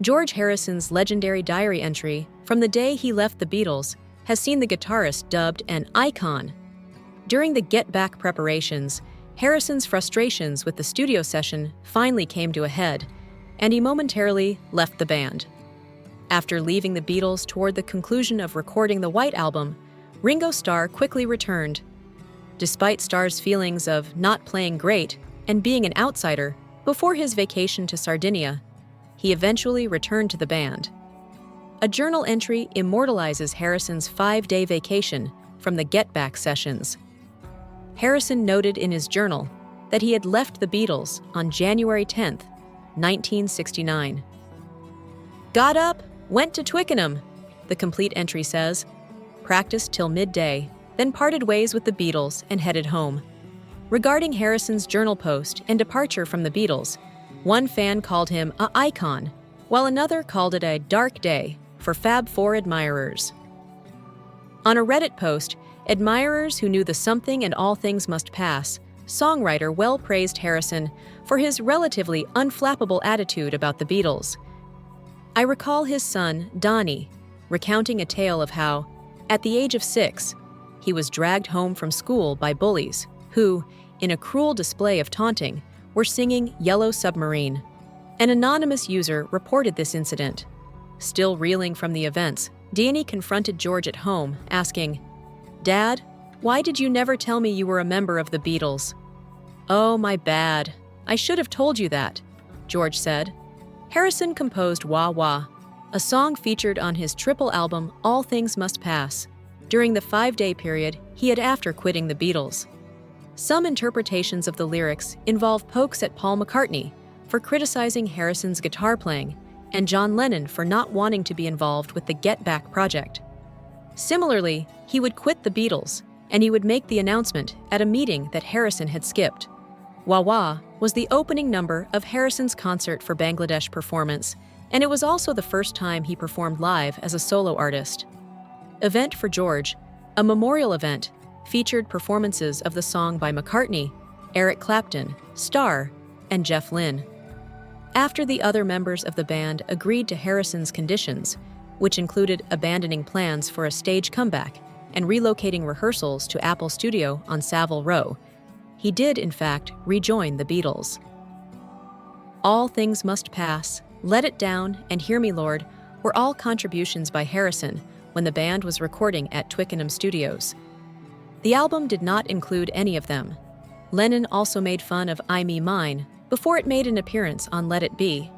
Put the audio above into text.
George Harrison's legendary diary entry from the day he left the Beatles has seen the guitarist dubbed an icon. During the Get Back preparations, Harrison's frustrations with the studio session finally came to a head, and he momentarily left the band. After leaving the Beatles toward the conclusion of recording the White Album, Ringo Starr quickly returned. Despite Starr's feelings of not playing great and being an outsider before his vacation to Sardinia, he eventually returned to the band. A journal entry immortalizes Harrison's 5-day vacation from the Get Back sessions. Harrison noted in his journal that he had left the Beatles on January 10, 1969. Got up, went to Twickenham, the complete entry says, practiced till midday, then parted ways with the Beatles and headed home. Regarding Harrison's journal post and departure from the Beatles, one fan called him an icon, while another called it a dark day for Fab Four admirers. On a Reddit post, admirers who knew the Something and All Things Must Pass songwriter well praised Harrison for his relatively unflappable attitude about the Beatles. I recall his son, Donnie, recounting a tale of how, at the age of 6, he was dragged home from school by bullies who, in a cruel display of taunting, were singing Yellow Submarine. An anonymous user reported this incident. Still reeling from the events, Danny confronted George at home, asking, "Dad, why did you never tell me you were a member of the Beatles?" "Oh, my bad. I should have told you that," George said. Harrison composed Wah Wah, a song featured on his triple album All Things Must Pass, during the 5-day period he had after quitting the Beatles. Some interpretations of the lyrics involve pokes at Paul McCartney for criticizing Harrison's guitar playing and John Lennon for not wanting to be involved with the Get Back project. Similarly, he would quit the Beatles, and he would make the announcement at a meeting that Harrison had skipped. Wah Wah was the opening number of Harrison's concert for Bangladesh performance, and it was also the first time he performed live as a solo artist. Event for George, a memorial event, featured performances of the song by McCartney, Eric Clapton, Starr, and Jeff Lynne. After the other members of the band agreed to Harrison's conditions, which included abandoning plans for a stage comeback and relocating rehearsals to Apple Studio on Savile Row, he did, in fact, rejoin the Beatles. All Things Must Pass, Let It Down, and Hear Me Lord were all contributions by Harrison when the band was recording at Twickenham Studios. The album did not include any of them. Lennon also made fun of I Me Mine before it made an appearance on Let It Be.